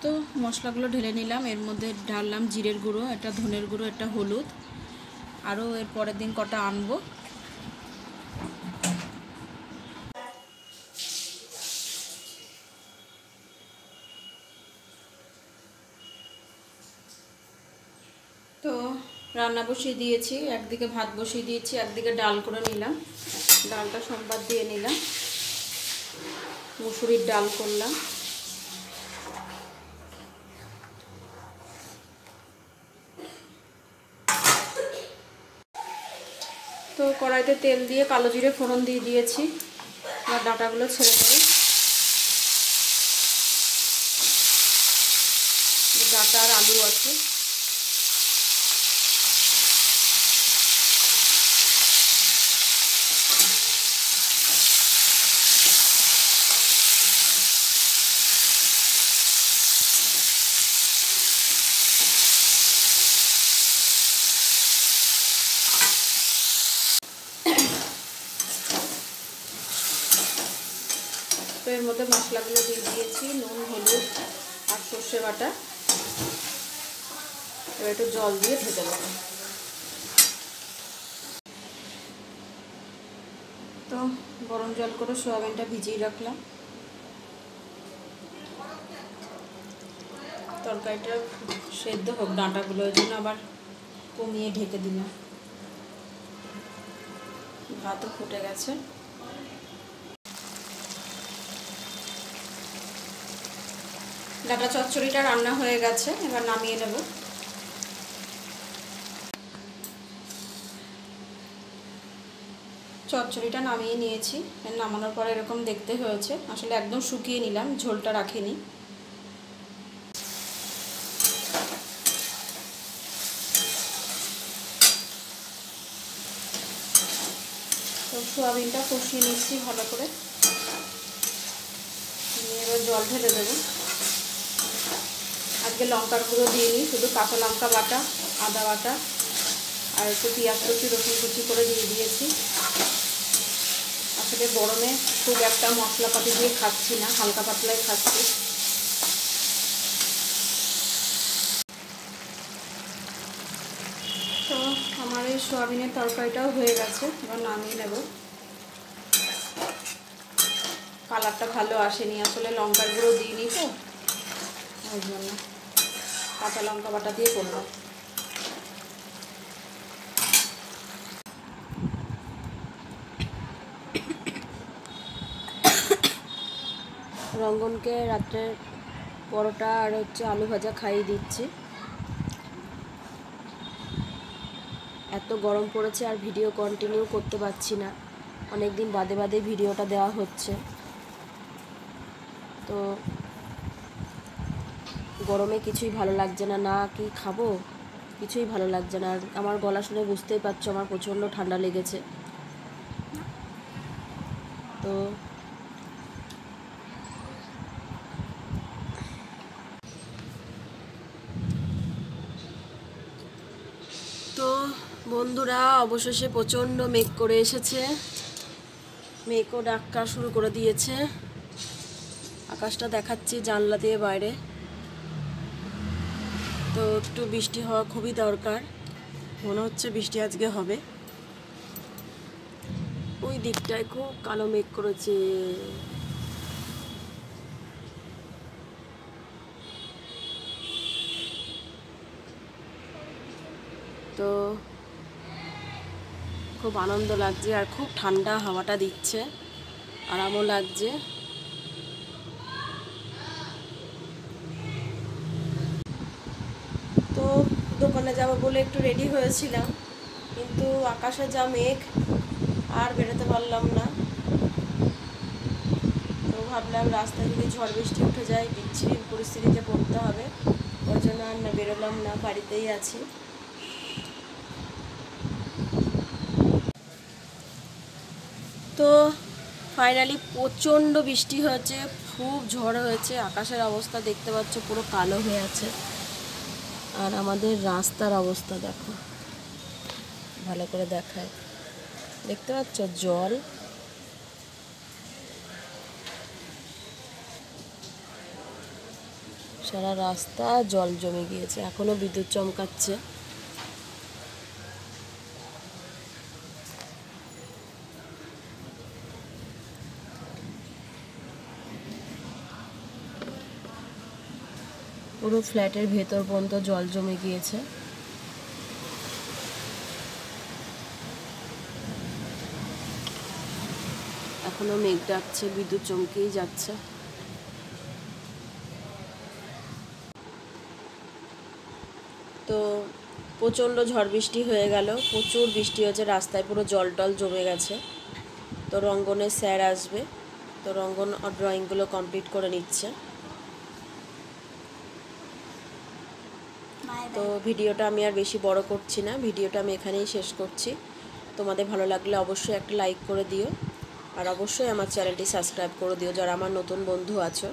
তো মশলাগুলো ঢেলে নিলাম। এর মধ্যে ঢাললাম জিরের গুঁড়ো, এটা ধনের গুঁড়ো, এটা হলুদ, আরও এর পরের দিন কটা আনবো। তো রান্না বসিয়ে দিয়েছি, একদিকে ভাত বসিয়ে দিয়েছি, একদিকে ডাল করে নিলাম। ডালটা সোমবার দিয়ে নিলাম, মুসুরির ডাল করলাম। তো কড়াইতে তেল দিয়ে কালো জিরে ফোড়ন দিয়ে দিয়েছি। আর ডাঁটাগুলো ছেড়ে দেবো। ডাঁটা আর আলু আছে। তো এর মধ্যে মশলাগুলো দিয়ে দিয়েছি, নুন, হলুদ আর সর্ষে বাটা। এবার একটু জল দিয়ে ভেজে নেব। তো গরম জল করে সোয়াবিনটা ভিজিয়ে রাখলাম। তরকারিটা সেদ্ধ হোক ডাঁটাগুলো, ওই জন্য আবার কমিয়ে ঢেকে দিলাম। ভাতও ফুটে গেছে। ডাঁটা চচ্চড়িটা রান্না হয়ে গেছে, এবার নামিয়ে নেব। চচ্চড়িটা নামিয়ে নিয়েছি। নামানোর পরে এরকম দেখতে হয়েছে। আসলে একদম শুকিয়ে নিলাম, ঝোলটা রাখিনি। তো সোয়াবিনটা কষিয়ে নিচ্ছি ভালো করে। এবার জল ঢেলে দেবো। আজকে লঙ্কার গুঁড়ো দিইনি, শুধু কাঁচা লঙ্কা বাটা, আদা বাটা আর একটু পেঁয়াজ কুচি, রসুন কুচি করে দিয়ে দিয়েছি। আসলে গরমে খুব একটা মশলাপাতি দিয়ে খাচ্ছি না, হালকা পাতলাই খাচ্ছি। তো আমার এই সোয়াবিনের তরকারিটাও হয়ে গেছে, এবার নামিয়ে নেব। কালারটা ভালো আসেনি, আসলে লঙ্কার গুঁড়ো দিইনি তো, ওই জন্য কাঁচা লঙ্কা বাটা দিয়ে করলাম। রঙ্গনকে রাত্রে পরোটা আর আলু ভাজা খাইয়ে দিচ্ছি। এত গরম পড়েছে আর ভিডিও কন্টিনিউ করতে পারছি না, অনেক দিন বাদে বাদে ভিডিওটা দেওয়া হচ্ছে। তো গরমে কিছুই ভালো লাগছে না, না কি খাবো কিছুই ভালো লাগছে না। আর আমার গলা শুনে বুঝতেই পারছো আমার প্রচণ্ড ঠান্ডা লেগেছে। তো তো বন্ধুরা, অবশেষে প্রচণ্ড মেঘ করে এসেছে, মেঘও ডাকা শুরু করে দিয়েছে। আকাশটা দেখাচ্ছি জানলা দিয়ে বাইরে। তো একটু বৃষ্টি হওয়া খুবই দরকার, মনে হচ্ছে বৃষ্টি আজকে হবে। ওই দিকটায় খুব কালো মেঘ করেছে। তো খুব আনন্দ লাগছে আর খুব ঠান্ডা হাওয়াটা দিচ্ছে, আরামও লাগছে। তো দোকানে যাব বলে একটু রেডি হয়েছিলাম, কিন্তু আকাশে যা মেঘ আর বেরোতে পারলাম না। তো ভাবলাম রাস্তায় যদি ঝড় বৃষ্টি উঠে যায় বিচ্ছিরি পরিস্থিতিতে পড়তে হবে, ওই জন্য আর না বেরোলাম না, বাড়িতেই আছি। তো ফাইনালি প্রচণ্ড বৃষ্টি হয়েছে, খুব ঝড় হয়েছে, আকাশের অবস্থা দেখতে পাচ্ছ পুরো কালো হয়ে আছে। আর আমাদের রাস্তার অবস্থা দেখো, ভালো করে দেখায়, দেখতে পাচ্ছ জল। সারা রাস্তা জল জমে গিয়েছে, এখনো বিদ্যুৎ চমকাচ্ছে। পুরো ফ্ল্যাটের ভেতর পর্যন্ত জল জমে গিয়েছে। এখনো মেঘ ডাকছে, বিদ্যুৎ চমকেই যাচ্ছে। তো প্রচণ্ড ঝড় বৃষ্টি হয়ে গেল, প্রচুর বৃষ্টি হয়েছে, রাস্তায় পুরো জল টল জমে গেছে। তো রঙ্গনের স্যার আসবে, তো রঙ্গন ড্রয়িংগুলো কমপ্লিট করে নিচ্ছে। তো ভিডিওটা আমি আর বেশি বড় করছি না, ভিডিওটা আমি এখানেই শেষ করছি। তোমাদের ভালো লাগলে অবশ্যই একটা লাইক করে দিও, আর অবশ্যই আমার চ্যানেলটি সাবস্ক্রাইব করে দিও যারা আমার নতুন বন্ধু আছো।